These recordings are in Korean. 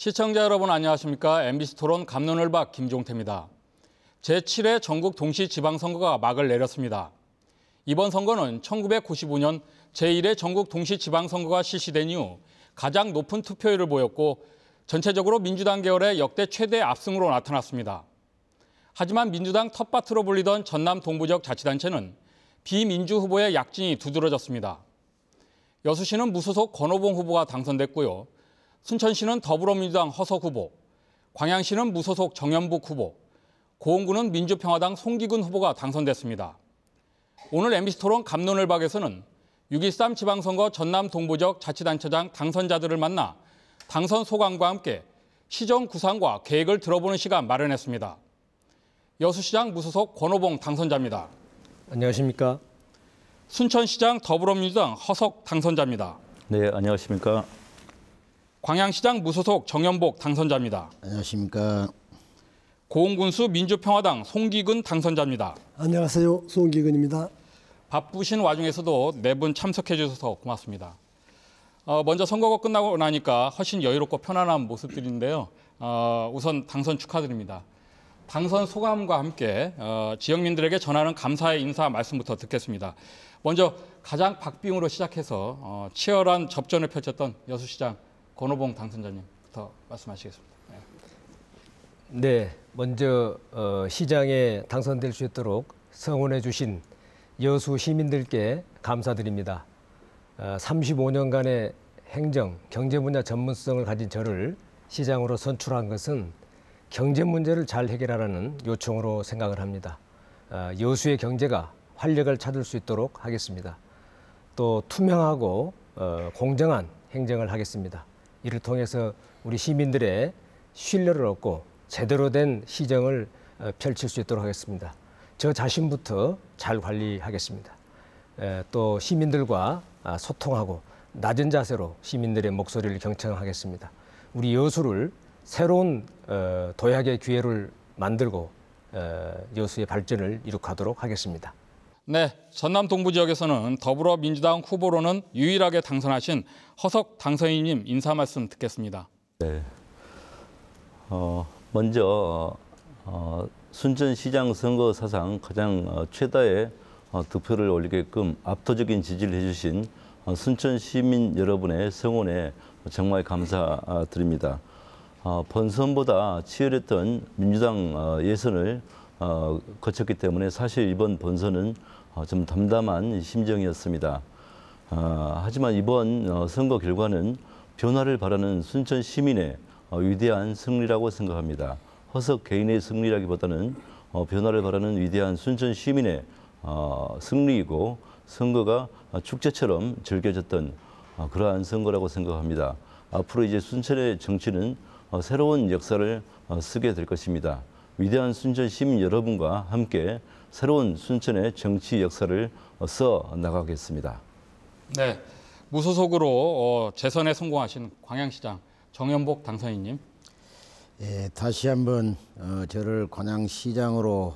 시청자 여러분 안녕하십니까? MBC 토론 갑론을박 김종태입니다. 제7회 전국 동시지방선거가 막을 내렸습니다. 이번 선거는 1995년 제1회 전국 동시지방선거가 실시된 이후 가장 높은 투표율을 보였고 전체적으로 민주당 계열의 역대 최대 압승으로 나타났습니다. 하지만 민주당 텃밭으로 불리던 전남 동부지역 자치단체는 비민주 후보의 약진이 두드러졌습니다. 여수시는 무소속 권오봉 후보가 당선됐고요. 순천시는 더불어민주당 허석 후보, 광양시는 무소속 정연복 후보, 고흥구는 민주평화당 송기근 후보가 당선됐습니다. 오늘 MBC 토론 갑론을박에서는 6.13 지방선거 전남 동부지역 자치단체장 당선자들을 만나 당선 소감과 함께 시정 구상과 계획을 들어보는 시간 마련했습니다. 여수시장 무소속 권오봉 당선자입니다. 안녕하십니까? 순천시장 더불어민주당 허석 당선자입니다. 네, 안녕하십니까? 광양시장 무소속 정연복 당선자입니다. 안녕하십니까? 고흥군수 민주평화당 송기근 당선자입니다. 안녕하세요. 송기근입니다. 바쁘신 와중에서도 네 분 참석해 주셔서 고맙습니다. 먼저 선거가 끝나고 나니까 훨씬 여유롭고 편안한 모습들인데요. 우선 당선 축하드립니다. 당선 소감과 함께 지역민들에게 전하는 감사의 인사 말씀부터 듣겠습니다. 먼저 가장 박빙으로 시작해서 치열한 접전을 펼쳤던 여수시장 권오봉 당선자님부터 말씀하시겠습니다. 네, 먼저 시장에 당선될 수 있도록 성원해 주신 여수 시민들께 감사드립니다. 35년간의 행정, 경제 분야 전문성을 가진 저를 시장으로 선출한 것은 경제 문제를 잘 해결하라는 요청으로 생각을 합니다. 여수의 경제가 활력을 찾을 수 있도록 하겠습니다. 또 투명하고 공정한 행정을 하겠습니다. 이를 통해서 우리 시민들의 신뢰를 얻고 제대로 된 시정을 펼칠 수 있도록 하겠습니다. 저 자신부터 잘 관리하겠습니다. 또 시민들과 소통하고 낮은 자세로 시민들의 목소리를 경청하겠습니다. 우리 여수를 새로운 도약의 기회를 만들고 여수의 발전을 이룩하도록 하겠습니다. 네, 전남 동부 지역에서는 더불어민주당 후보로는 유일하게 당선하신 허석 당선인님 인사 말씀 듣겠습니다. 네. 먼저 순천시장 선거 사상 가장 최다의 득표를 올리게끔 압도적인 지지를 해주신 순천 시민 여러분의 성원에 정말 감사드립니다. 본선보다 치열했던 민주당 예선을 거쳤기 때문에 사실 이번 본선은 좀 담담한 심정이었습니다. 하지만 이번 선거 결과는 변화를 바라는 순천 시민의 위대한 승리라고 생각합니다. 허석 개인의 승리라기보다는 변화를 바라는 위대한 순천 시민의 승리이고 선거가 축제처럼 즐겨졌던 그러한 선거라고 생각합니다. 앞으로 이제 순천의 정치는 새로운 역사를 쓰게 될 것입니다. 위대한 순천 시민 여러분과 함께 새로운 순천의 정치 역사를 써 나가겠습니다. 네, 무소속으로 재선에 성공하신 광양시장 정연복 당선인님. 예, 다시 한번 저를 광양시장으로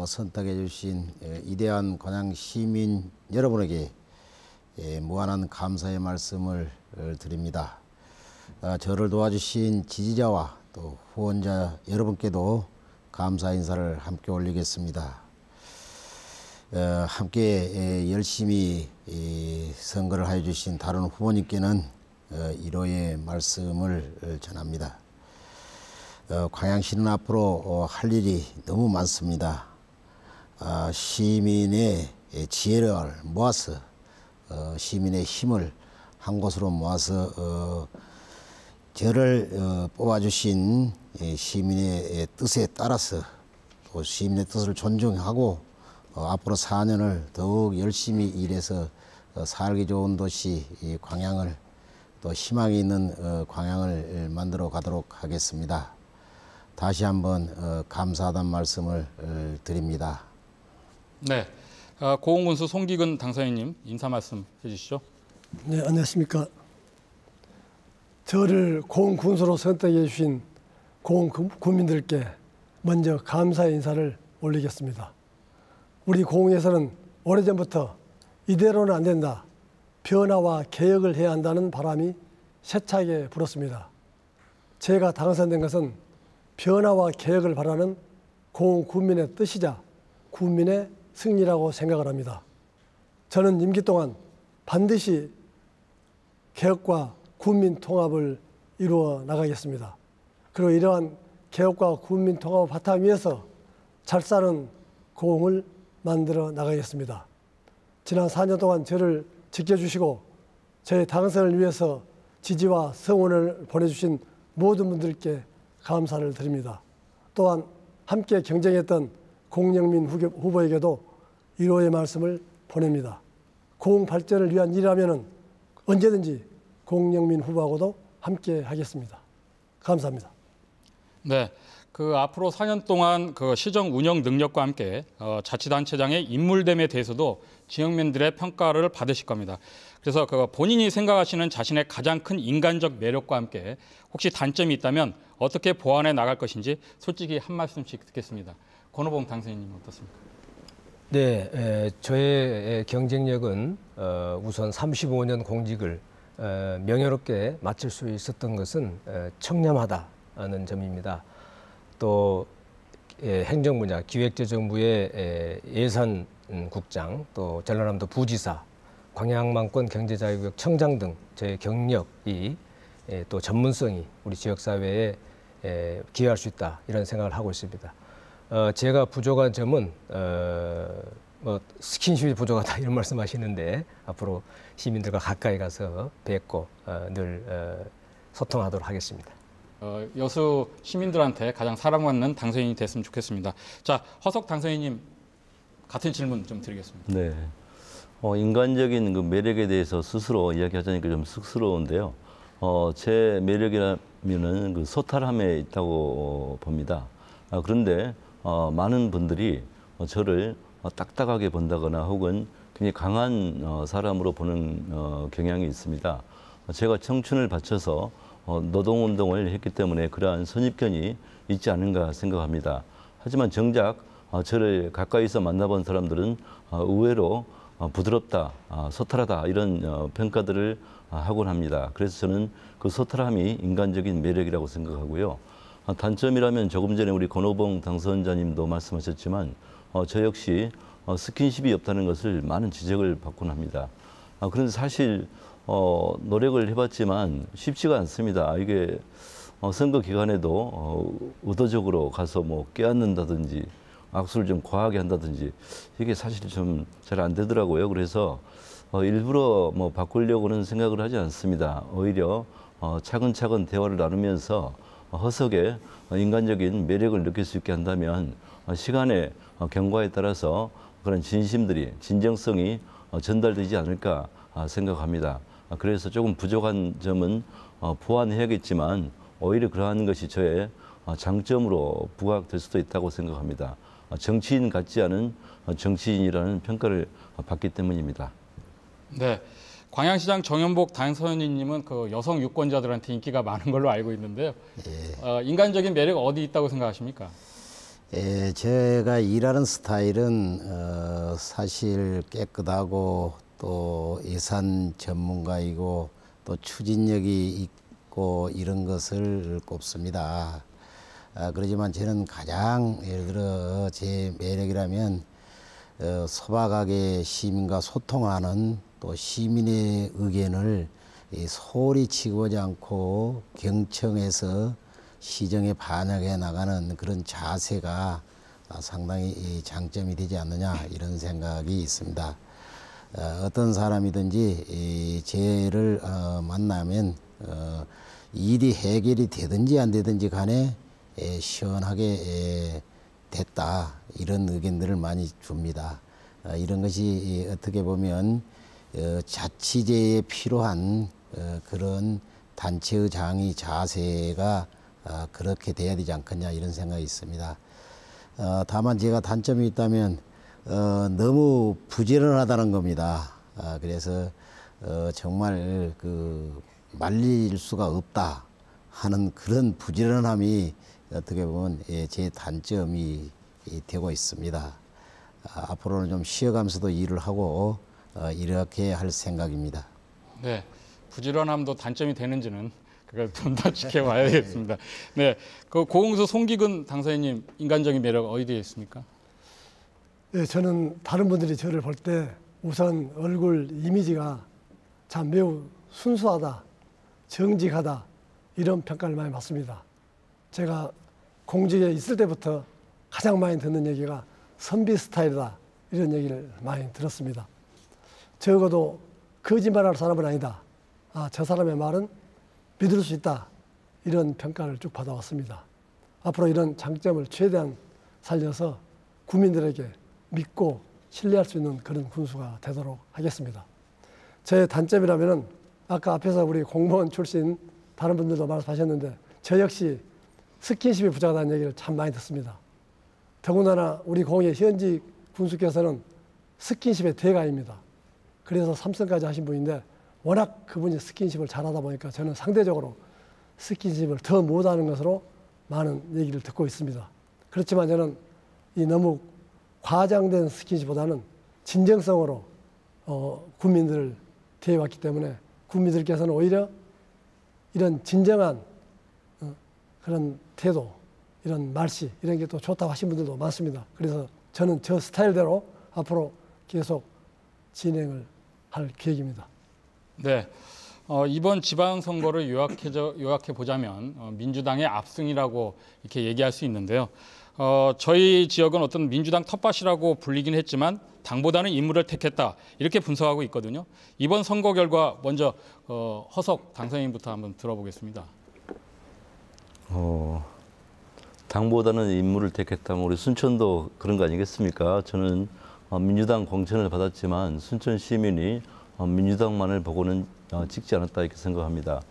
선택해 주신 위대한 광양시민 여러분에게 무한한 감사의 말씀을 드립니다. 저를 도와주신 지지자와 또 후원자 여러분께도 감사 인사를 함께 올리겠습니다. 함께 열심히 선거를 하여 주신 다른 후보님께는 위로의 말씀을 전합니다. 광양시는 앞으로 할 일이 너무 많습니다. 시민의 지혜를 모아서 시민의 힘을 한 곳으로 모아서 저를 뽑아주신 시민의 뜻에 따라서 또 시민의 뜻을 존중하고 앞으로 4년을 더욱 열심히 일해서 살기 좋은 도시 광양을 또 희망이 있는 광양을 만들어 가도록 하겠습니다. 다시 한번 감사하다는 말씀을 드립니다. 네, 고흥군수 송기근 당선인님 인사 말씀 해주시죠. 네, 안녕하십니까? 저를 고흥군수로 선택해 주신 고흥 구민들께 먼저 감사의 인사를 올리겠습니다. 우리 고흥에서는 오래전부터 이대로는 안 된다, 변화와 개혁을 해야 한다는 바람이 세차게 불었습니다. 제가 당선된 것은 변화와 개혁을 바라는 국민의 뜻이자 국민의 승리라고 생각을 합니다. 저는 임기 동안 반드시 개혁과 국민 통합을 이루어 나가겠습니다. 그리고 이러한 개혁과 국민 통합을 바탕 위에서 잘 사는 고흥을 만들어 나가겠습니다. 지난 4년 동안 저를 지켜주시고 저의 당선을 위해서 지지와 성원을 보내주신 모든 분들께 감사를 드립니다. 또한 함께 경쟁했던 공영민 후보에게도 위로의 말씀을 보냅니다. 고흥 발전을 위한 일이라면 언제든지 공영민 후보하고도 함께 하겠습니다. 감사합니다. 네, 앞으로 4년 동안 시정 운영 능력과 함께 자치단체장의 인물됨에 대해서도 지역민들의 평가를 받으실 겁니다. 그래서 본인이 생각하시는 자신의 가장 큰 인간적 매력과 함께 혹시 단점이 있다면 어떻게 보완해 나갈 것인지 솔직히 한 말씀씩 듣겠습니다. 권오봉 당선인님 어떻습니까? 네, 저의 경쟁력은 우선 35년 공직을 명예롭게 마칠 수 있었던 것은 청렴하다는 점입니다. 또 행정 분야, 기획재정부의 예산국장, 또 전라남도 부지사, 광양만권 경제자유구역 청장 등 저의 경력이 또 전문성이 우리 지역사회에 기여할 수 있다 이런 생각을 하고 있습니다. 제가 부족한 점은 스킨십이 부족하다 이런 말씀하시는데 앞으로 시민들과 가까이 가서 뵙고 늘 소통하도록 하겠습니다. 여수 시민들한테 가장 사랑받는 당선인이 됐으면 좋겠습니다. 자, 허석 당선인님 같은 질문 좀 드리겠습니다. 네. 인간적인 그 매력에 대해서 스스로 이야기하자니까 좀 쑥스러운데요. 제 매력이라면은 그 소탈함에 있다고 봅니다. 그런데 많은 분들이 저를 딱딱하게 본다거나 혹은 굉장히 강한 사람으로 보는 경향이 있습니다. 제가 청춘을 바쳐서 노동운동을 했기 때문에 그러한 선입견이 있지 않은가 생각합니다. 하지만 정작 저를 가까이서 만나본 사람들은 의외로 부드럽다, 소탈하다 이런 평가들을 하곤 합니다. 그래서 저는 그 소탈함이 인간적인 매력이라고 생각하고요. 단점이라면 조금 전에 우리 권오봉 당선자님도 말씀하셨지만 저 역시 스킨십이 없다는 것을 많은 지적을 받곤 합니다. 그런데 사실 노력을 해봤지만 쉽지가 않습니다. 이게 선거 기간에도 의도적으로 가서 뭐 껴안는다든지 악수를 좀 과하게 한다든지 이게 사실 좀 잘 안 되더라고요. 그래서 일부러 뭐 바꾸려고는 생각을 하지 않습니다. 오히려 차근차근 대화를 나누면서 허석의 인간적인 매력을 느낄 수 있게 한다면 시간의 경과에 따라서 그런 진심들이, 진정성이 전달되지 않을까 생각합니다. 그래서 조금 부족한 점은 보완해야겠지만 오히려 그러한 것이 저의 장점으로 부각될 수도 있다고 생각합니다. 정치인 같지 않은 정치인이라는 평가를 받기 때문입니다. 네, 광양시장 정연복 당선인님은 여성 유권자들한테 인기가 많은 걸로 알고 있는데요. 인간적인 매력 어디 있다고 생각하십니까? 제가 일하는 스타일은 사실 깨끗하고 또 예산 전문가이고 또 추진력이 있고 이런 것을 꼽습니다. 그렇지만 저는 가장 예를 들어 제 매력이라면 소박하게 시민과 소통하는 또 시민의 의견을 소홀히 치고오지 않고 경청해서 시정에 반영해 나가는 그런 자세가 상당히 장점이 되지 않느냐 이런 생각이 있습니다. 어떤 사람이든지 쟤를 만나면 일이 해결이 되든지 안 되든지 간에 시원하게 됐다 이런 의견들을 많이 줍니다. 이런 것이 어떻게 보면 자치제에 필요한 그런 단체의 장의 자세가 그렇게 돼야 되지 않겠냐 이런 생각이 있습니다. 다만 제가 단점이 있다면 너무 부지런하다는 겁니다. 그래서 정말 말릴 수가 없다 하는 그런 부지런함이 어떻게 보면 제 단점이 되고 있습니다. 앞으로는 좀 쉬어가면서도 일을 하고 이렇게 할 생각입니다. 네, 부지런함도 단점이 되는지는 그걸 좀 더 지켜봐야 되겠습니다. 네, 그 고흥수 송기근 당선인님 인간적인 매력 어디에 있습니까? 예, 저는 다른 분들이 저를 볼 때 우선 얼굴 이미지가 참 매우 순수하다, 정직하다 이런 평가를 많이 받습니다. 제가 공직에 있을 때부터 가장 많이 듣는 얘기가 선비 스타일이다 이런 얘기를 많이 들었습니다. 적어도 거짓말할 사람은 아니다. 저 사람의 말은 믿을 수 있다. 이런 평가를 쭉 받아왔습니다. 앞으로 이런 장점을 최대한 살려서 국민들에게 믿고 신뢰할 수 있는 그런 군수가 되도록 하겠습니다. 제 단점이라면은 아까 앞에서 우리 공무원 출신 다른 분들도 말씀하셨는데 저 역시 스킨십이 부족하다는 얘기를 참 많이 듣습니다. 더군다나 우리 공의 현직 군수께서는 스킨십의 대가입니다. 그래서 삼성까지 하신 분인데 워낙 그분이 스킨십을 잘하다 보니까 저는 상대적으로 스킨십을 더 못하는 것으로 많은 얘기를 듣고 있습니다. 그렇지만 저는 이 너무 과장된 스킨십보다는 진정성으로 국민들을 대해왔기 때문에 국민들께서는 오히려 이런 진정한 그런 태도, 이런 말씨 이런 게 또 좋다고 하신 분들도 많습니다. 그래서 저는 저 스타일대로 앞으로 계속 진행을 할 계획입니다. 네, 이번 지방선거를 요약해 보자면 민주당의 압승이라고 이렇게 얘기할 수 있는데요. 저희 지역은 어떤 민주당 텃밭이라고 불리긴 했지만 당보다는 인물을 택했다 이렇게 분석하고 있거든요. 이번 선거 결과 먼저 허석 당선인부터 한번 들어보겠습니다. 당보다는 인물을 택했다면 우리 순천도 그런 거 아니겠습니까? 저는 민주당 공천을 받았지만 순천 시민이 민주당만을 보고는 찍지 않았다 이렇게 생각합니다.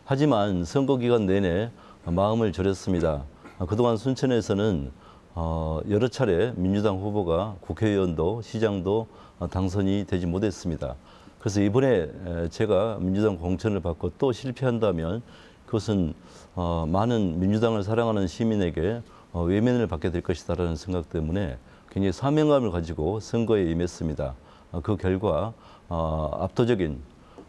하지만 선거 기간 내내 마음을 졸였습니다. 그동안 순천에서는 여러 차례 민주당 후보가 국회의원도 시장도 당선이 되지 못했습니다. 그래서 이번에 제가 민주당 공천을 받고 또 실패한다면 그것은 많은 민주당을 사랑하는 시민에게 외면을 받게 될 것이다라는 생각 때문에 굉장히 사명감을 가지고 선거에 임했습니다. 그 결과 압도적인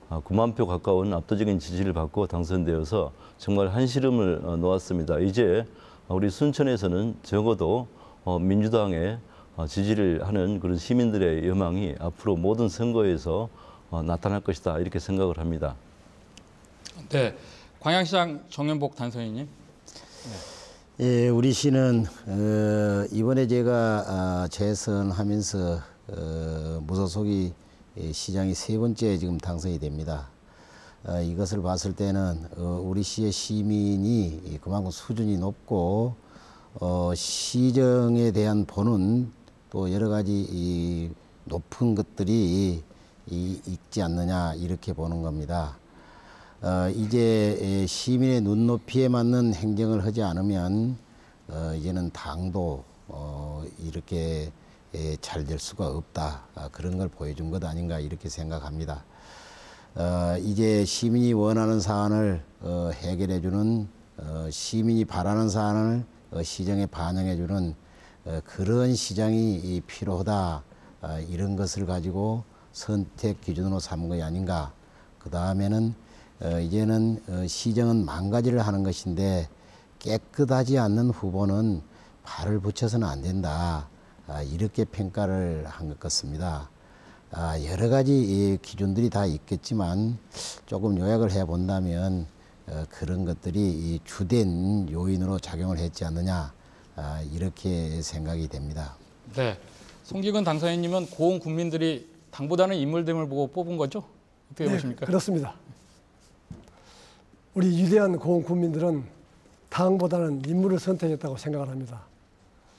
9만 표 가까운 압도적인 지지를 받고 당선되어서 정말 한시름을 놓았습니다. 이제 우리 순천에서는 적어도 민주당에 지지를 하는 그런 시민들의 여망이 앞으로 모든 선거에서 나타날 것이다 이렇게 생각을 합니다. 네, 광양시장 정연복 당선인님. 예, 우리 시는 이번에 제가 재선하면서 무소속이 시장이 3번째 지금 당선이 됩니다. 이것을 봤을 때는 우리 시의 시민이 그만큼 수준이 높고 시정에 대한 보는 또 여러 가지 높은 것들이 있지 않느냐 이렇게 보는 겁니다. 이제 시민의 눈높이에 맞는 행정을 하지 않으면 이제는 당도 이렇게 잘 될 수가 없다. 그런 걸 보여준 것 아닌가 이렇게 생각합니다. 이제 시민이 원하는 사안을 해결해주는 시민이 바라는 사안을 시정에 반영해주는 그런 시장이 필요하다. 이런 것을 가지고 선택 기준으로 삼은 것이 아닌가. 그 다음에는 이제는 시정은 만가지를 하는 것인데 깨끗하지 않는 후보는 발을 붙여서는 안 된다. 이렇게 평가를 한 것 같습니다. 여러 가지 기준들이 다 있겠지만 조금 요약을 해 본다면 그런 것들이 주된 요인으로 작용을 했지 않느냐 이렇게 생각이 됩니다. 네, 송기근 당선인님은 고흥 국민들이 당보다는 인물됨을 보고 뽑은 거죠? 어떻게 보십니까? 그렇습니다. 우리 위대한 고흥 국민들은 당보다는 인물을 선택했다고 생각을 합니다.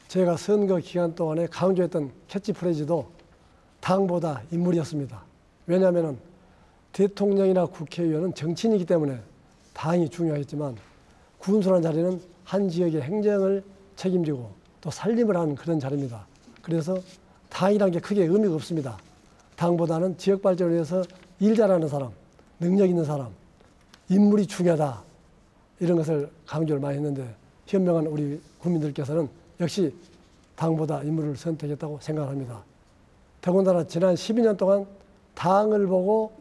제가 선거 기간 동안에 강조했던 캐치프레이즈도 당보다 인물이었습니다. 왜냐하면 대통령이나 국회의원은 정치인이기 때문에 당이 중요하겠지만 군수라는 자리는 한 지역의 행정을 책임지고 또 살림을 하는 그런 자리입니다. 그래서 당이라는 게 크게 의미가 없습니다. 당보다는 지역 발전을 위해서 일 잘하는 사람, 능력 있는 사람, 인물이 중요하다. 이런 것을 강조를 많이 했는데 현명한 우리 국민들께서는 역시 당보다 인물을 선택했다고 생각합니다. 더군다나 지난 12년 동안 당을 보고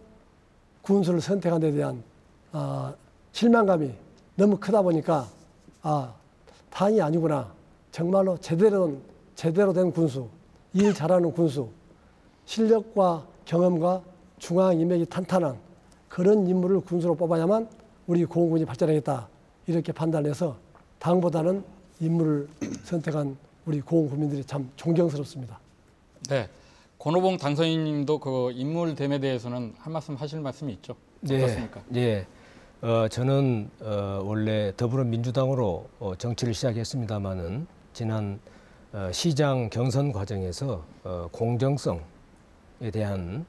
군수를 선택한 데 대한 실망감이 너무 크다 보니까 당이 아니구나. 정말로 제대로 된 군수, 일 잘하는 군수, 실력과 경험과 중앙 인맥이 탄탄한 그런 인물을 군수로 뽑아야만 우리 공군이 발전하겠다. 이렇게 판단해서 당보다는 인물을 선택한 우리 공군 국민들이 참 존경스럽습니다. 네, 권오봉 당선인님도 그 인물됨에 대해서는 할 말씀 하실 말씀이 있죠? 어떻습니까? 네, 저는 원래 더불어민주당으로 정치를 시작했습니다마는 지난 시장 경선 과정에서 공정성에 대한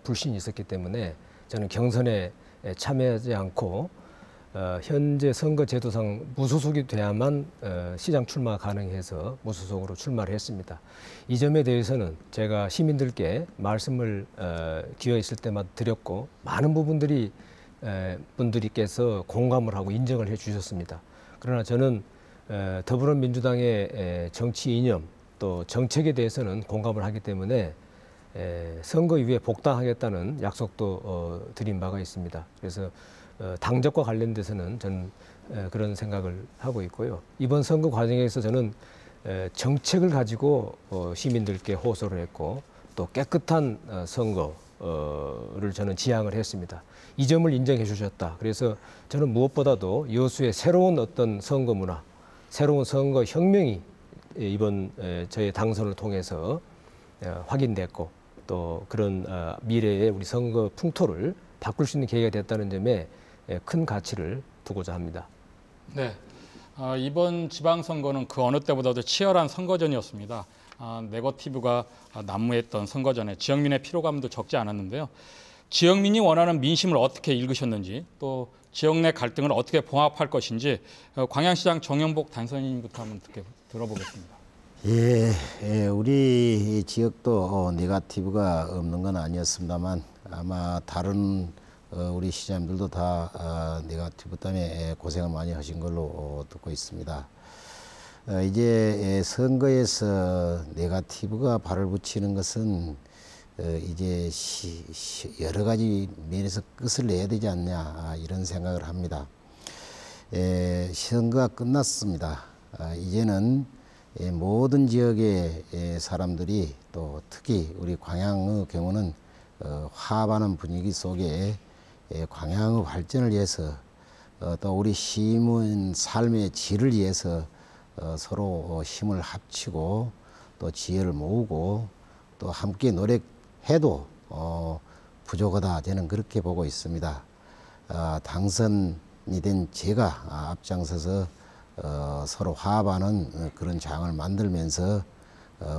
불신이 있었기 때문에 저는 경선에 참여하지 않고 현재 선거제도상 무소속이 돼야만 시장 출마 가능해서 무소속으로 출마를 했습니다. 이 점에 대해서는 제가 시민들께 말씀을 기회있을 때마다 드렸고 많은 분들께서 공감을 하고 인정을 해 주셨습니다. 그러나 저는 더불어민주당의 정치 이념 또 정책에 대해서는 공감을 하기 때문에 선거 이후에 복당하겠다는 약속도 드린 바가 있습니다. 그래서 당적과 관련돼서는 저는 그런 생각을 하고 있고요. 이번 선거 과정에서 저는 정책을 가지고 시민들께 호소를 했고 또 깨끗한 선거를 저는 지향을 했습니다. 이 점을 인정해 주셨다. 그래서 저는 무엇보다도 여수의 새로운 어떤 선거 문화, 새로운 선거 혁명이 이번 저의 당선을 통해서 확인됐고 또 그런 미래의 우리 선거 풍토를 바꿀 수 있는 계기가 됐다는 점에 큰 가치를 두고자 합니다. 네, 이번 지방선거는 그 어느 때보다도 치열한 선거전이었습니다. 네거티브가 난무했던 선거전에 지역민의 피로감도 적지 않았는데요. 지역민이 원하는 민심을 어떻게 읽으셨는지 또 지역 내 갈등을 어떻게 봉합할 것인지 광양시장 정영복 당선인님부터 한번 들어보겠습니다. 우리 지역도 네거티브가 없는 건 아니었습니다만 아마 다른 우리 시장님들도 다 네거티브 때문에 고생을 많이 하신 걸로 듣고 있습니다. 이제 선거에서 네거티브가 발을 붙이는 것은 이제 여러 가지 면에서 끝을 내야 되지 않냐 이런 생각을 합니다. 선거가 끝났습니다. 이제는 모든 지역의 사람들이 또 특히 우리 광양의 경우는 화합하는 분위기 속에 광양의 발전을 위해서 또 우리 시민 삶의 질을 위해서 서로 힘을 합치고 또 지혜를 모으고 또 함께 노력해도 부족하다 저는 그렇게 보고 있습니다. 당선이 된 제가 앞장서서 서로 화합하는 그런 장을 만들면서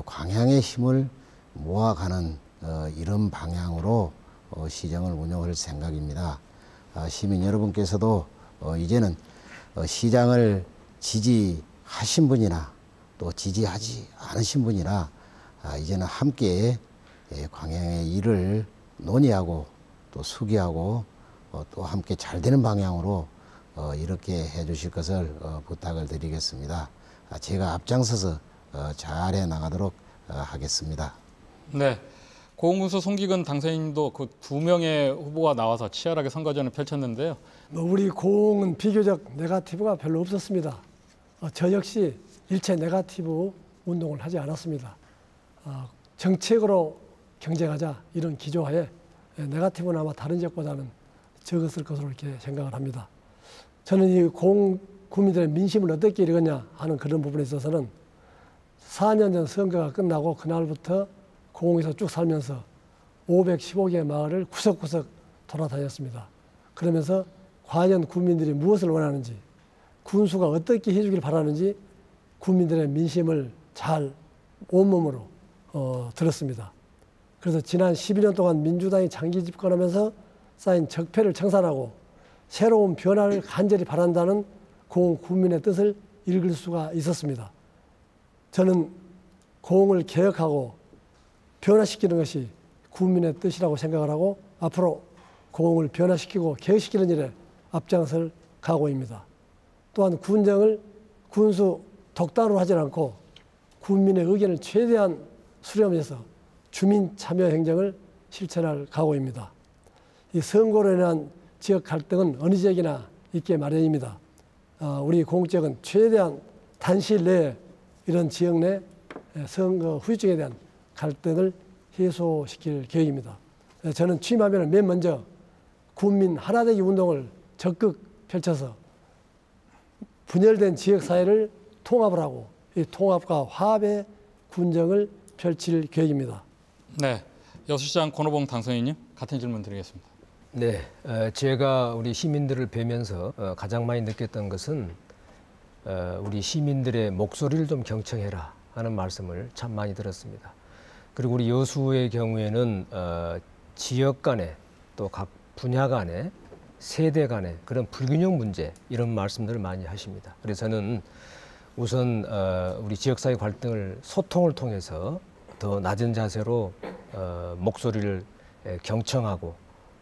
광양의 힘을 모아가는 이런 방향으로 시장을 운영할 생각입니다. 시민 여러분께서도 이제는 시장을 지지하신 분이나 또 지지하지 않으신 분이나 이제는 함께 광양의 일을 논의하고 또 수기하고 또 함께 잘 되는 방향으로 이렇게 해주실 것을 부탁을 드리겠습니다. 제가 앞장서서 잘해 나가도록 하겠습니다. 네, 고흥군수 송기근 당선인도 그 2명의 후보가 나와서 치열하게 선거전을 펼쳤는데요. 우리 고흥은 비교적 네거티브가 별로 없었습니다. 저 역시 일체 네거티브 운동을 하지 않았습니다. 정책으로 경쟁하자 이런 기조하에 네거티브는 아마 다른 지역보다는 적었을 것으로 이렇게 생각을 합니다. 저는 이 고흥 국민들의 민심을 어떻게 읽었냐 하는 그런 부분에 있어서는 4년 전 선거가 끝나고 그날부터 고흥에서 쭉 살면서 515개 마을을 구석구석 돌아다녔습니다. 그러면서 과연 국민들이 무엇을 원하는지, 군수가 어떻게 해주길 바라는지 국민들의 민심을 잘 온몸으로 들었습니다. 그래서 지난 12년 동안 민주당이 장기 집권하면서 쌓인 적폐를 청산하고 새로운 변화를 간절히 바란다는 고흥 국민의 뜻을 읽을 수가 있었습니다. 저는 고흥을 개혁하고 변화시키는 것이 국민의 뜻이라고 생각을 하고 앞으로 고흥을 변화시키고 개혁시키는 일에 앞장설 각오입니다. 또한 군정을 군수 독단으로 하지 않고 국민의 의견을 최대한 수렴해서 주민 참여 행정을 실천할 각오입니다. 이 선거로 인한 지역 갈등은 어느 지역이나 있게 마련입니다. 우리 공적은 최대한 단시일 내에 이런 지역 내 선거 후유증에 대한 갈등을 해소시킬 계획입니다. 저는 취임하면 맨 먼저 국민 하나되기 운동을 적극 펼쳐서 분열된 지역사회를 통합을 하고 이 통합과 화합의 군정을 펼칠 계획입니다. 네, 여수시장 권오봉 당선인님 같은 질문 드리겠습니다. 네, 제가 우리 시민들을 뵈면서 가장 많이 느꼈던 것은 우리 시민들의 목소리를 좀 경청해라 하는 말씀을 참 많이 들었습니다. 그리고 우리 여수의 경우에는 지역 간에 또 각 분야 간에 세대 간에 그런 불균형 문제 이런 말씀들을 많이 하십니다. 그래서 저는 우선 우리 지역사회 갈등을 소통을 통해서 더 낮은 자세로 목소리를 경청하고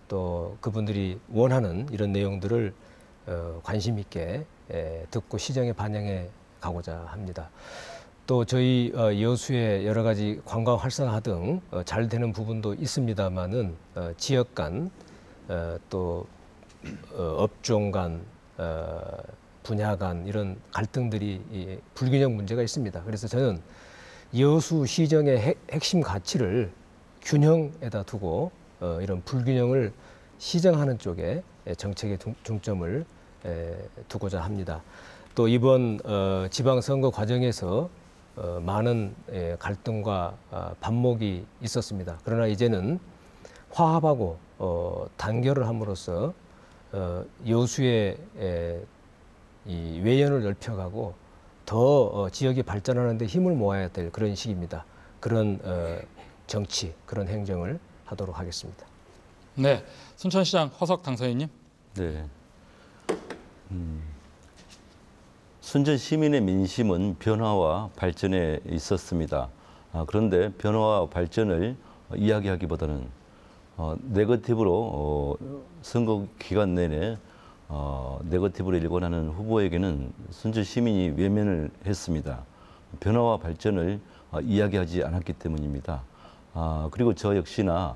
또 그분들이 원하는 이런 내용들을 관심 있게 듣고 시정에 반영해 가고자 합니다. 또 저희 여수의 여러 가지 관광 활성화 등 잘 되는 부분도 있습니다만은 지역 간 또 업종 간 분야 간 이런 갈등들이 불균형 문제가 있습니다. 그래서 저는 여수 시정의 핵심 가치를 균형에다 두고 이런 불균형을 시정하는 쪽에 정책의 중점을 두고자 합니다. 또 이번 지방선거 과정에서 많은 갈등과 반목이 있었습니다. 그러나 이제는 화합하고 단결을 함으로써 여수의 이 외연을 넓혀가고 더 지역이 발전하는 데 힘을 모아야 될 그런 시기입니다. 그런 정치, 그런 행정을 하도록 하겠습니다. 네, 순천시장 허석 당선인님. 네. 순천 시민의 민심은 변화와 발전에 있었습니다. 그런데 변화와 발전을 이야기하기보다는 네거티브로 선거 기간 내내 네거티브로 일관하는 후보에게는 순천 시민이 외면을 했습니다. 변화와 발전을 이야기하지 않았기 때문입니다. 그리고 저 역시나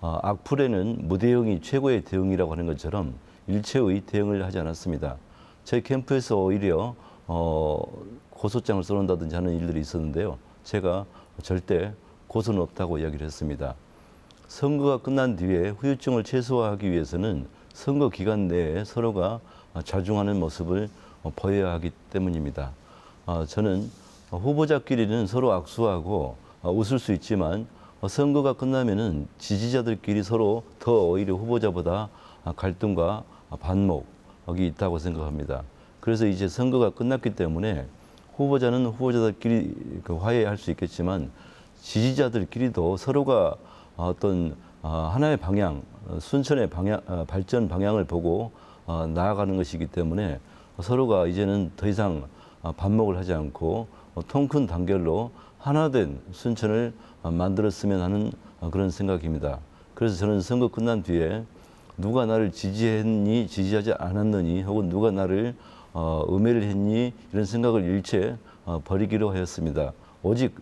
악플에는 무대응이 최고의 대응이라고 하는 것처럼 일체의 대응을 하지 않았습니다. 저희 캠프에서 오히려 고소장을 써놓는다든지 하는 일들이 있었는데요. 제가 절대 고소는 없다고 이야기를 했습니다. 선거가 끝난 뒤에 후유증을 최소화하기 위해서는 선거 기간 내에 서로가 자중하는 모습을 보여야 하기 때문입니다. 저는 후보자끼리는 서로 악수하고 웃을 수 있지만 선거가 끝나면은 지지자들끼리 서로 더 오히려 후보자보다 갈등과 반목이 있다고 생각합니다. 그래서 이제 선거가 끝났기 때문에 후보자는 후보자들끼리 화해할 수 있겠지만 지지자들끼리도 서로가 어떤 하나의 방향, 순천의 방향, 발전 방향을 보고 나아가는 것이기 때문에 서로가 이제는 더 이상 반목을 하지 않고 통 큰 단결로 하나된 순천을 만들었으면 하는 그런 생각입니다. 그래서 저는 선거 끝난 뒤에 누가 나를 지지했니, 지지하지 않았느니, 혹은 누가 나를 음해를 했니 이런 생각을 일체 버리기로 하였습니다. 오직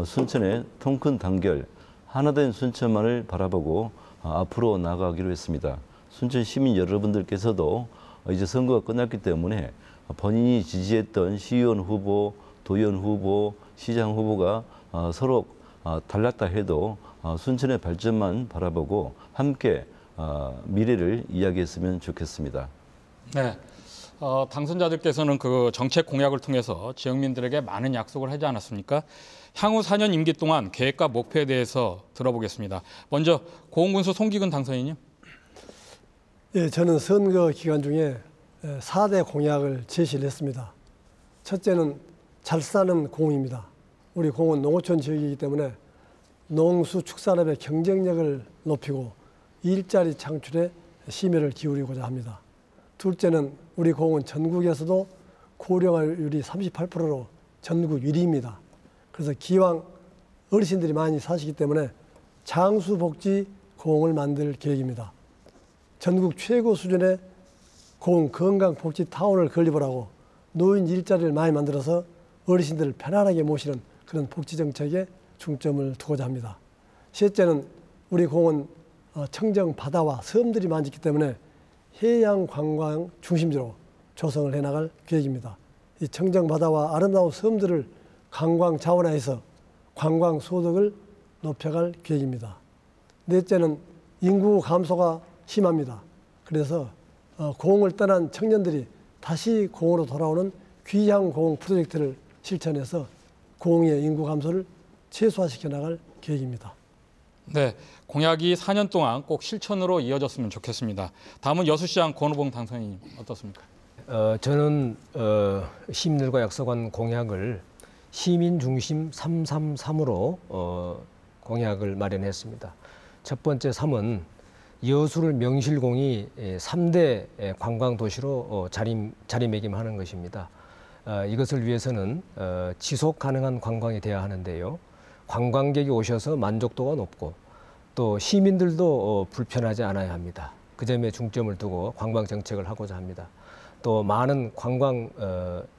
순천의 통 큰 단결, 하나된 순천만을 바라보고 앞으로 나아가기로 했습니다. 순천 시민 여러분들께서도 이제 선거가 끝났기 때문에 본인이 지지했던 시의원 후보, 도의원 후보, 시장 후보가 서로 달랐다 해도 순천의 발전만 바라보고 함께 미래를 이야기했으면 좋겠습니다. 네, 당선자들께서는 그 정책 공약을 통해서 지역민들에게 많은 약속을 하지 않았습니까? 향후 4년 임기 동안 계획과 목표에 대해서 들어보겠습니다. 먼저 고흥군수 송기근 당선인님. 예, 저는 선거 기간 중에 4대 공약을 제시를 했습니다. 첫째는 잘 사는 공입니다. 우리 공은 농어촌 지역이기 때문에 농수축산업의 경쟁력을 높이고 일자리 창출에 심혈을 기울이고자 합니다. 둘째는 우리 공은 전국에서도 고령화율이 38%로 전국 1위입니다. 그래서 기왕 어르신들이 많이 사시기 때문에 장수복지 공을 만들 계획입니다. 전국 최고 수준의 공 건강복지 타운을 건립을 하고 노인 일자리를 많이 만들어서 어르신들을 편안하게 모시는 그런 복지 정책에 중점을 두고자 합니다. 셋째는 우리 공은 청정 바다와 섬들이 많기 때문에 해양 관광 중심지로 조성을 해나갈 계획입니다. 이 청정바다와 아름다운 섬들을 관광 자원화해서 관광 소득을 높여갈 계획입니다. 넷째는 인구 감소가 심합니다. 그래서 고흥을 떠난 청년들이 다시 고흥으로 돌아오는 귀향 고흥 프로젝트를 실천해서 고흥의 인구 감소를 최소화시켜 나갈 계획입니다. 네, 공약이 4년 동안 꼭 실천으로 이어졌으면 좋겠습니다. 다음은 여수시장 권오봉 당선인님 어떻습니까? 저는 시민들과 약속한 공약을 시민 중심 333으로 공약을 마련했습니다. 첫 번째 3은 여수를 명실공히 3대 관광도시로 자리매김하는 것입니다. 이것을 위해서는 지속 가능한 관광이 돼야 하는데요. 관광객이 오셔서 만족도가 높고 또 시민들도 불편하지 않아야 합니다. 그 점에 중점을 두고 관광 정책을 하고자 합니다. 또 많은 관광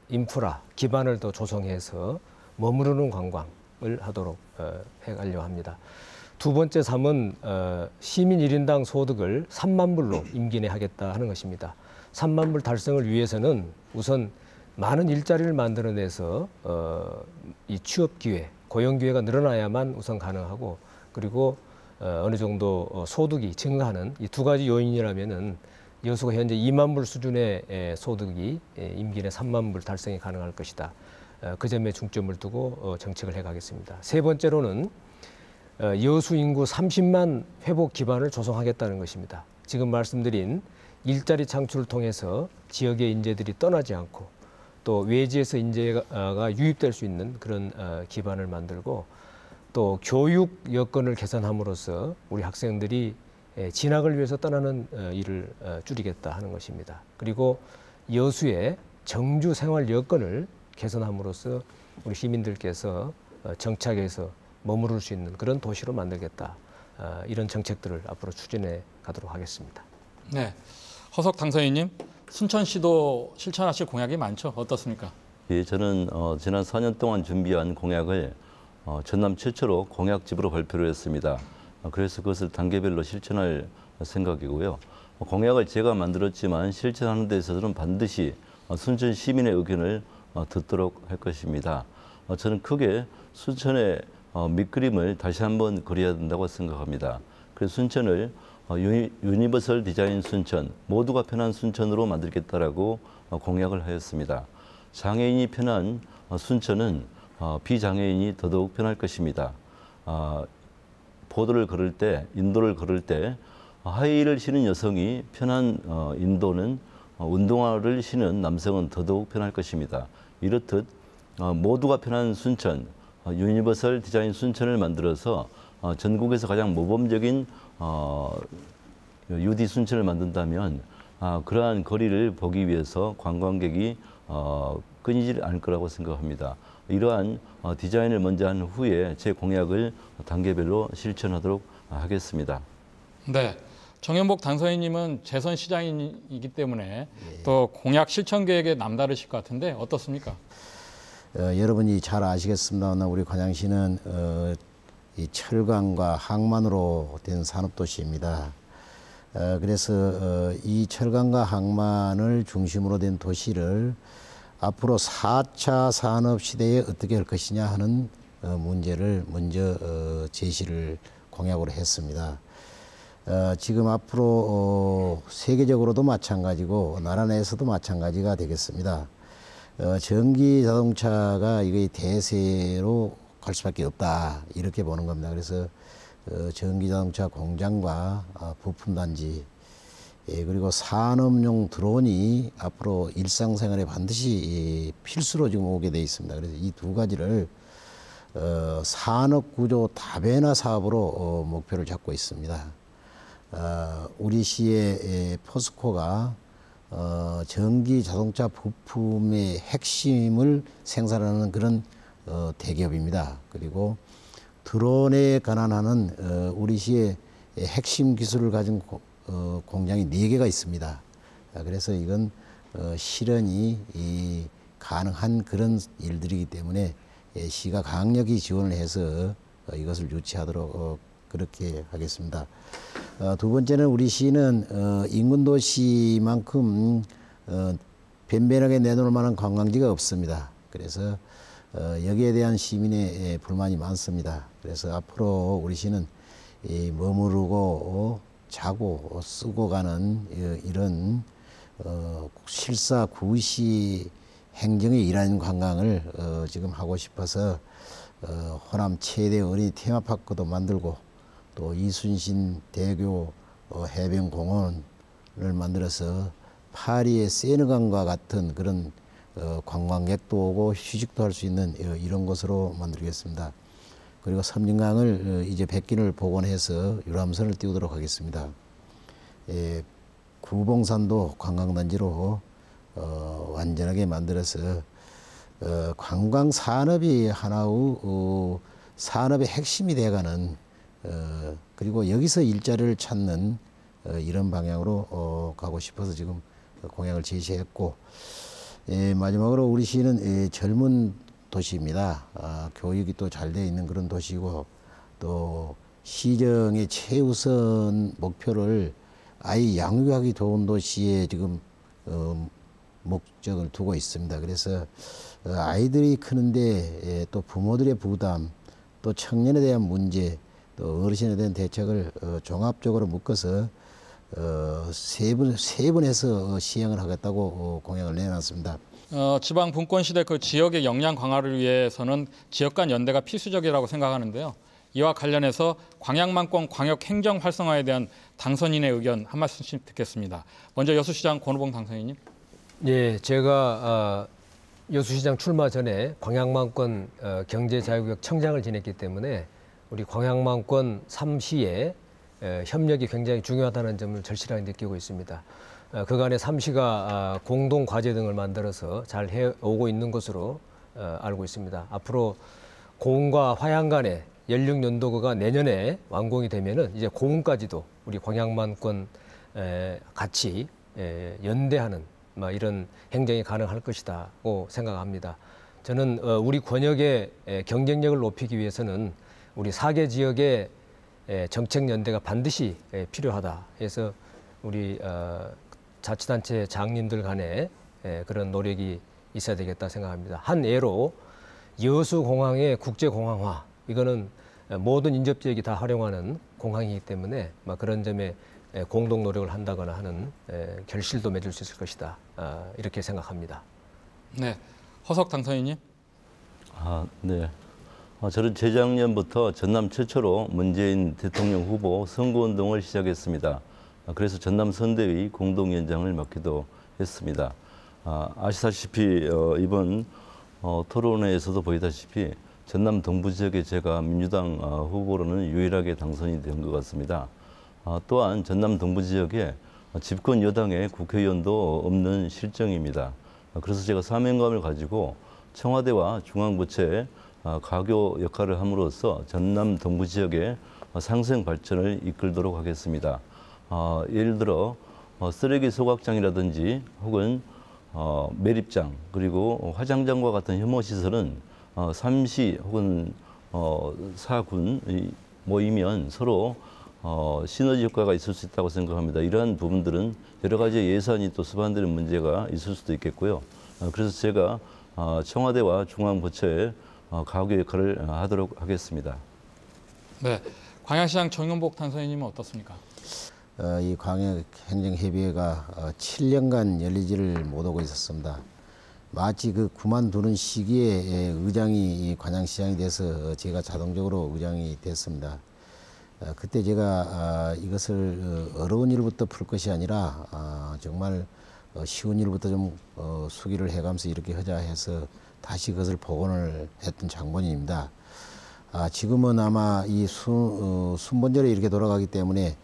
인프라 기반을 더 조성해서 머무르는 관광을 하도록 해가려고 합니다. 두 번째 3은 시민 1인당 소득을 3만 불로 임기 내 하겠다 하는 것입니다. 3만 불 달성을 위해서는 우선 많은 일자리를 만들어내서 이 취업 기회, 고용 기회가 늘어나야만 우선 가능하고 그리고 어느 정도 소득이 증가하는 이 두 가지 요인이라면은 여수가 현재 2만 불 수준의 소득이 임기 내 3만 불 달성이 가능할 것이다. 그 점에 중점을 두고 정책을 해가겠습니다. 세 번째로는 여수 인구 30만 회복 기반을 조성하겠다는 것입니다. 지금 말씀드린 일자리 창출을 통해서 지역의 인재들이 떠나지 않고 또 외지에서 인재가 유입될 수 있는 그런 기반을 만들고 또 교육 여건을 개선함으로써 우리 학생들이 진학을 위해서 떠나는 일을 줄이겠다 하는 것입니다. 그리고 여수의 정주 생활 여건을 개선함으로써 우리 시민들께서 정착해서 머무를 수 있는 그런 도시로 만들겠다. 이런 정책들을 앞으로 추진해 가도록 하겠습니다. 네, 허석 당선인님, 순천시도 실천하실 공약이 많죠? 어떻습니까? 예, 저는 지난 4년 동안 준비한 공약을 전남 최초로 공약집으로 발표를 했습니다. 그래서 그것을 단계별로 실천할 생각이고요. 공약을 제가 만들었지만 실천하는 데 있어서는 반드시 순천 시민의 의견을 듣도록 할 것입니다. 저는 크게 순천의 밑그림을 다시 한번 그려야 된다고 생각합니다. 그래서 순천을 유니버설 디자인 순천, 모두가 편한 순천으로 만들겠다라고 공약을 하였습니다. 장애인이 편한 순천은 비장애인이 더더욱 편할 것입니다. 보도를 걸을 때, 인도를 걸을 때 하이힐을 신은 여성이 편한 인도는 운동화를 신은 남성은 더더욱 편할 것입니다. 이렇듯 모두가 편한 순천, 유니버설 디자인 순천을 만들어서 전국에서 가장 모범적인 UD 순천을 만든다면 그러한 거리를 보기 위해서 관광객이 끊이지 않을 거라고 생각합니다. 이러한 디자인을 먼저 한 후에 제 공약을 단계별로 실천하도록 하겠습니다. 네, 정현복 당선인님은 재선 시장이기 때문에 또 공약 실천 계획에 남다르실 것 같은데 어떻습니까? 여러분이 잘 아시겠습니다만 우리 관양시는 이 철강과 항만으로 된 산업도시입니다. 그래서 이 철강과 항만을 중심으로 된 도시를 앞으로 4차 산업시대에 어떻게 할 것이냐 하는 문제를 먼저 제시를 공약으로 했습니다. 지금 앞으로 세계적으로도 마찬가지고 나라 내에서도 마찬가지가 되겠습니다. 전기 자동차가 이게 대세로 갈 수밖에 없다 이렇게 보는 겁니다. 그래서 전기 자동차 공장과 부품단지 그리고 산업용 드론이 앞으로 일상생활에 반드시 필수로 지금 오게 돼 있습니다. 그래서 이 두 가지를 산업구조 다변화 사업으로 목표를 잡고 있습니다. 우리 시의 포스코가 전기 자동차 부품의 핵심을 생산하는 그런 대기업입니다. 그리고 드론에 관한하는 우리 시의 핵심 기술을 가진 공장이 4개가 있습니다. 그래서 이건 실현이 가능한 그런 일들이기 때문에 시가 강력히 지원을 해서 이것을 유치하도록 그렇게 하겠습니다. 두 번째는 우리 시는 인근 도시만큼 변변하게 내놓을 만한 관광지가 없습니다. 그래서 여기에 대한 시민의 불만이 많습니다. 그래서 앞으로 우리 시는 머무르고 자고 쓰고 가는 이런 실사 구시 행정의 일환 관광을 지금 하고 싶어서 호남 최대 어린이 테마파크도 만들고 또 이순신 대교 해변공원을 만들어서 파리의 세느강과 같은 그런 관광객도 오고 휴식도 할 수 있는 이런 곳으로 만들겠습니다. 그리고 섬진강을 이제 백기를 복원해서 유람선을 띄우도록 하겠습니다. 구봉산도 관광단지로 완전하게 만들어서 관광 산업이 하나의 산업의 핵심이 돼가는 그리고 여기서 일자리를 찾는 이런 방향으로 가고 싶어서 지금 공약을 제시했고, 마지막으로 우리 시는 젊은 도시입니다. 교육이 또 잘 되어 있는 그런 도시고, 또 시정의 최우선 목표를 아이 양육하기 좋은 도시에 지금 목적을 두고 있습니다. 그래서 아이들이 크는데 또 부모들의 부담, 또 청년에 대한 문제, 또 어르신에 대한 대책을 종합적으로 묶어서 세 분에서 시행을 하겠다고 공약을 내놨습니다. 지방 분권 시대 그 지역의 역량 강화를 위해서는 지역 간 연대가 필수적이라고 생각하는데요. 이와 관련해서 광양만권 광역 행정 활성화에 대한 당선인의 의견 한 말씀씩 듣겠습니다. 먼저 여수시장 권오봉 당선인님. 예, 제가 여수시장 출마 전에 광양만권 경제자유구역 청장을 지냈기 때문에 우리 광양만권 3시의 협력이 굉장히 중요하다는 점을 절실하게 느끼고 있습니다. 그간에 3시가 공동 과제 등을 만들어서 잘 해오고 있는 것으로 알고 있습니다. 앞으로 고흥과 화양 간의 연륙연도구가 내년에 완공이 되면은 이제 고흥까지도 우리 광양만권 같이 연대하는 이런 행정이 가능할 것이라고 생각합니다. 저는 우리 권역의 경쟁력을 높이기 위해서는 우리 4개 지역의 정책 연대가 반드시 필요하다 해서 우리 자치단체 장님들 간에 그런 노력이 있어야 되겠다 생각합니다. 한 예로 여수공항의 국제공항화, 이거는 모든 인접지역이 다 활용하는 공항이기 때문에 그런 점에 공동 노력을 한다거나 하는 결실도 맺을 수 있을 것이다, 이렇게 생각합니다. 네, 허석 당선인님. 네. 저는 재작년부터 전남 최초로 문재인 대통령 후보 선거운동을 시작했습니다. 그래서 전남 선대위 공동위원장을 맡기도 했습니다. 아시다시피 이번 토론회에서도 보이다시피 전남 동부 지역에 제가 민주당 후보로는 유일하게 당선이 된 것 같습니다. 또한 전남 동부 지역에 집권 여당의 국회의원도 없는 실정입니다. 그래서 제가 사명감을 가지고 청와대와 중앙부처에 가교 역할을 함으로써 전남 동부 지역의 상생 발전을 이끌도록 하겠습니다. 예를 들어 쓰레기 소각장이라든지 혹은 매립장, 그리고 화장장과 같은 혐오 시설은 3시 혹은 4군이 모이면 서로 시너지 효과가 있을 수 있다고 생각합니다. 이러한 부분들은 여러 가지 예산이 또 수반되는 문제가 있을 수도 있겠고요. 그래서 제가 청와대와 중앙부처에 가교 역할을 하도록 하겠습니다. 네, 광양시장 정용복 당선인님은 어떻습니까? 이 광역행정협의회가 7년간 열리지를 못하고 있었습니다. 마치 그 그만두는 시기에 의장이 광양시장이 돼서 제가 자동적으로 의장이 됐습니다. 그때 제가 이것을 어려운 일부터 풀 것이 아니라 정말 쉬운 일부터 좀 수기를 해가면서 이렇게 하자 해서 다시 그것을 복원을 했던 장본인입니다. 지금은 아마 이 순번제로 이렇게 돌아가기 때문에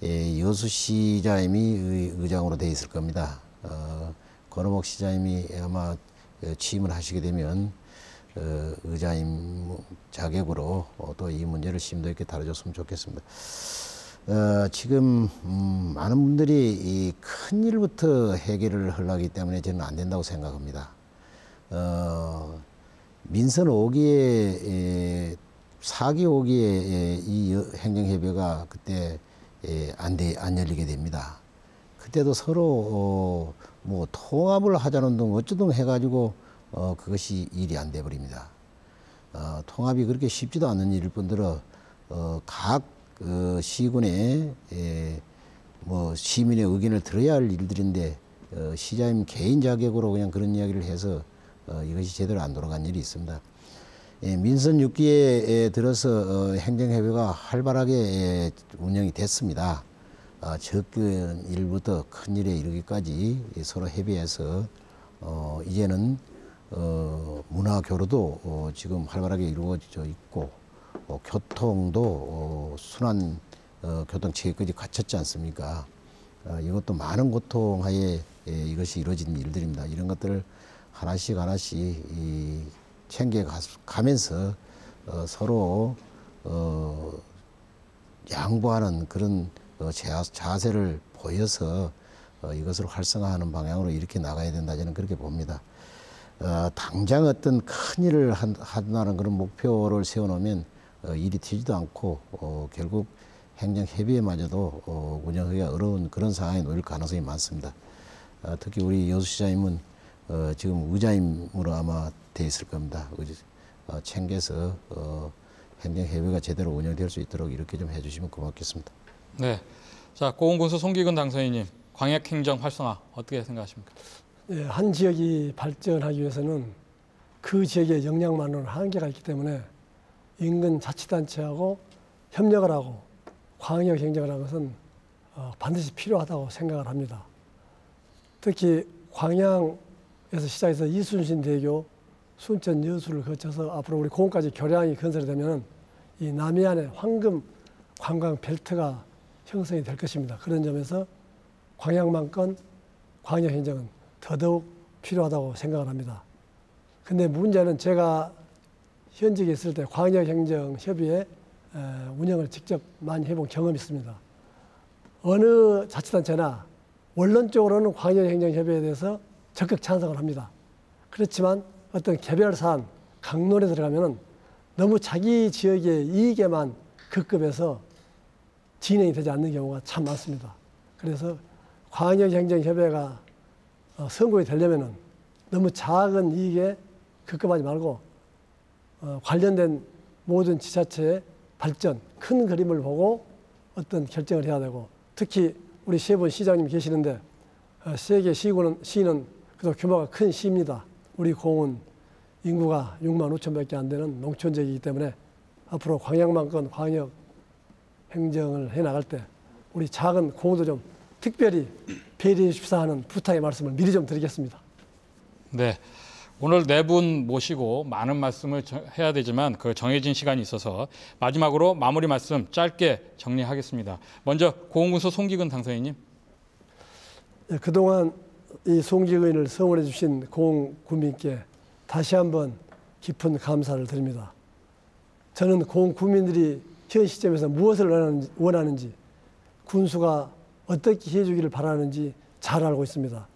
여수시장님이 의장으로 되어 있을 겁니다. 권오목 시장님이 아마 취임을 하시게 되면 의장님 자격으로 또 이 문제를 심도 있게 다뤄줬으면 좋겠습니다. 지금 많은 분들이 이 큰 일부터 해결을 하려기 때문에 저는 안 된다고 생각합니다. 민선 5기에 4기 5기에 이 행정협의회가 그때 안 열리게 됩니다. 그때도 서로 뭐 통합을 하자는 등 어쩌든 해가지고 그것이 일이 안 돼 버립니다. 통합이 그렇게 쉽지도 않은 일일 뿐더러 각 시군의 뭐 시민의 의견을 들어야 할 일들인데 시장님 개인 자격으로 그냥 그런 이야기를 해서 이것이 제대로 안 돌아간 일이 있습니다. 민선 6기에 들어서 행정협의가 활발하게 운영이 됐습니다. 적은 일부터 큰 일에 이르기까지 서로 협의해서 이제는 문화교류도 지금 활발하게 이루어져 있고 교통도 순환 교통체계까지 갖췄지 않습니까? 이것도 많은 고통하에 이것이 이루어진 일들입니다. 이런 것들을 하나씩 챙겨가면서 서로 양보하는 그런 자세를 보여서 이것을 활성화하는 방향으로 이렇게 나가야 된다, 저는 그렇게 봅니다. 당장 어떤 큰 일을 한다는 그런 목표를 세워놓으면 일이 튀지도 않고 결국 행정협의회마저도 운영하기가 어려운 그런 상황에 놓일 가능성이 많습니다. 특히 우리 여수시장님은 지금 의장님으로 아마 돼 있을 겁니다. 챙겨서 행정협의회가 제대로 운영될 수 있도록 이렇게 좀 해주시면 고맙겠습니다. 네, 자 고흥군수 송기근 당선인님, 광역행정 활성화 어떻게 생각하십니까? 예, 한 지역이 발전하기 위해서는 그 지역의 역량만으로는 한계가 있기 때문에 인근 자치단체하고 협력을 하고 광역행정을 하는 것은 반드시 필요하다고 생각을 합니다. 특히 광양에서 시작해서 이순신대교, 순천 여수를 거쳐서 앞으로 우리 고흥까지 교량이 건설이 되면 이 남해안의 황금 관광 벨트가 형성이 될 것입니다. 그런 점에서 광양만권 광역행정은 더더욱 필요하다고 생각을 합니다. 근데 문제는 제가 현직에 있을 때 광역행정협의회 운영을 직접 많이 해본 경험이 있습니다. 어느 자치단체나 원론적으로는 광역행정협의회에 대해서 적극 찬성을 합니다. 그렇지만 어떤 개별 사안, 강론에 들어가면 너무 자기 지역의 이익에만 급급해서 진행이 되지 않는 경우가 참 많습니다. 그래서 광역행정협의회가 성공이 되려면 너무 작은 이익에 급급하지 말고 관련된 모든 지자체의 발전, 큰 그림을 보고 어떤 결정을 해야 되고, 특히 우리 세 분 시장님 계시는데 세계 시는 그래도 규모가 큰 시입니다. 우리 고흥은 인구가 6만 5천밖에 안 되는 농촌 지역이기 때문에 앞으로 광양만권 광역 행정을 해나갈 때 우리 작은 고흥도 좀 특별히 배려해 주십사 하는 부탁의 말씀을 미리 좀 드리겠습니다. 네, 오늘 네 분 모시고 많은 말씀을 해야 되지만 그 정해진 시간이 있어서 마지막으로 마무리 말씀 짧게 정리하겠습니다. 먼저 고흥군수 송기근 당선인님. 네, 그동안 이 송기근을 성원해 주신 고흥 구민께 다시 한번 깊은 감사를 드립니다. 저는 고흥 구민들이 현 시점에서 무엇을 원하는지, 군수가 어떻게 해주기를 바라는지 잘 알고 있습니다.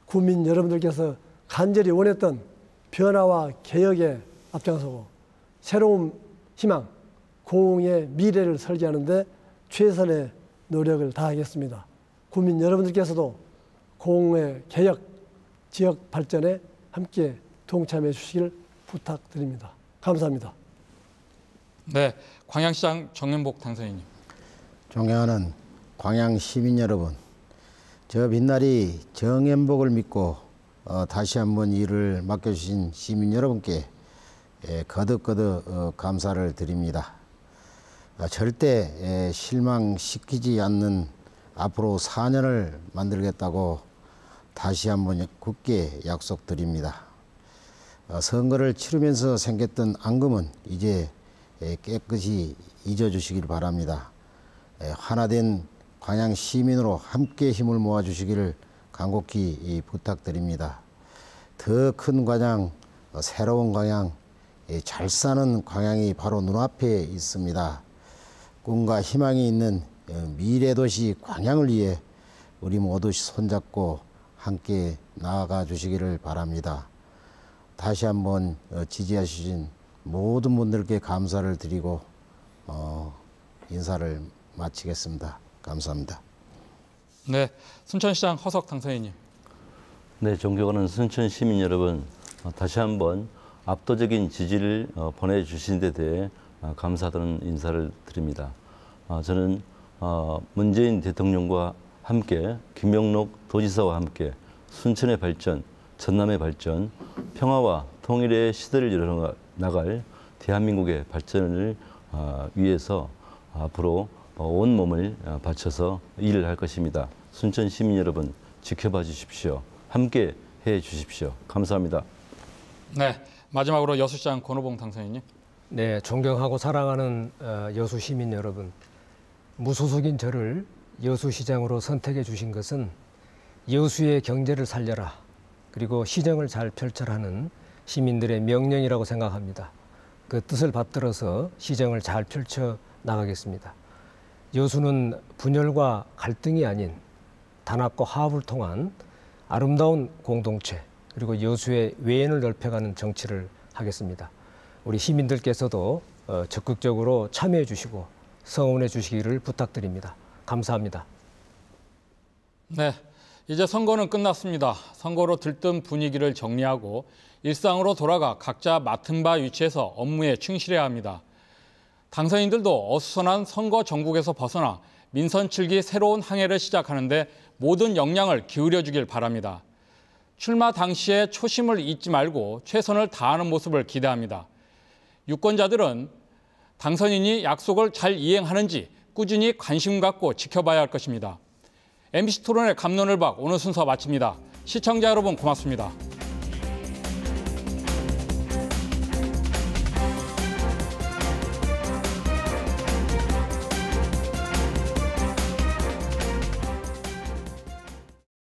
구민 여러분들께서 간절히 원했던 변화와 개혁에 앞장서고 새로운 희망, 고흥의 미래를 설계하는 데 최선의 노력을 다하겠습니다. 구민 여러분들께서도 고흥의 개혁, 지역 발전에 함께 동참해 주시길 부탁드립니다. 감사합니다. 네, 광양시장 정연복 당선인님. 존경하는 광양 시민 여러분, 저 빛나리 정연복을 믿고 다시 한번 일을 맡겨주신 시민 여러분께 거듭 감사를 드립니다. 절대 실망시키지 않는 앞으로 4년을 만들겠다고 다시 한번 굳게 약속드립니다. 선거를 치르면서 생겼던 앙금은 이제 깨끗이 잊어주시길 바랍니다. 하나된 광양 시민으로 함께 힘을 모아주시기를 간곡히 부탁드립니다. 더 큰 광양, 새로운 광양, 잘 사는 광양이 바로 눈앞에 있습니다. 꿈과 희망이 있는 미래도시 광양을 위해 우리 모두 손잡고 함께 나아가 주시기를 바랍니다. 다시 한번 지지해 주신 모든 분들께 감사를 드리고 인사를 마치겠습니다. 감사합니다. 네, 순천시장 허석 당선인님. 네, 존경하는 순천 시민 여러분, 다시 한번 압도적인 지지를 보내주신 데 대해 감사드리는 인사를 드립니다. 저는 문재인 대통령과 함께 김영록 도지사와 함께 순천의 발전, 전남의 발전, 평화와 통일의 시대를 열어나갈 대한민국의 발전을 위해서 앞으로 온몸을 바쳐서 일을 할 것입니다. 순천 시민 여러분 지켜봐 주십시오. 함께 해 주십시오. 감사합니다. 네, 마지막으로 여수시장 권오봉 당선인님. 네, 존경하고 사랑하는 여수 시민 여러분, 무소속인 저를 여수시장으로 선택해 주신 것은 여수의 경제를 살려라, 그리고 시정을 잘 펼쳐라는 시민들의 명령이라고 생각합니다. 그 뜻을 받들어서 시정을 잘 펼쳐 나가겠습니다. 여수는 분열과 갈등이 아닌 단합과 화합을 통한 아름다운 공동체, 그리고 여수의 외연을 넓혀가는 정치를 하겠습니다. 우리 시민들께서도 적극적으로 참여해 주시고 성원해 주시기를 부탁드립니다. 감사합니다. 네, 이제 선거는 끝났습니다. 선거로 들뜬 분위기를 정리하고 일상으로 돌아가 각자 맡은 바 위치에서 업무에 충실해야 합니다. 당선인들도 어수선한 선거 전국에서 벗어나 민선 7기 새로운 항해를 시작하는데 모든 역량을 기울여 주길 바랍니다. 출마 당시에 초심을 잊지 말고 최선을 다하는 모습을 기대합니다. 유권자들은 당선인이 약속을 잘 이행하는지 꾸준히 관심 갖고 지켜봐야 할 것입니다. MBC 토론의 갑론을박 오늘 순서 마칩니다. 시청자 여러분 고맙습니다.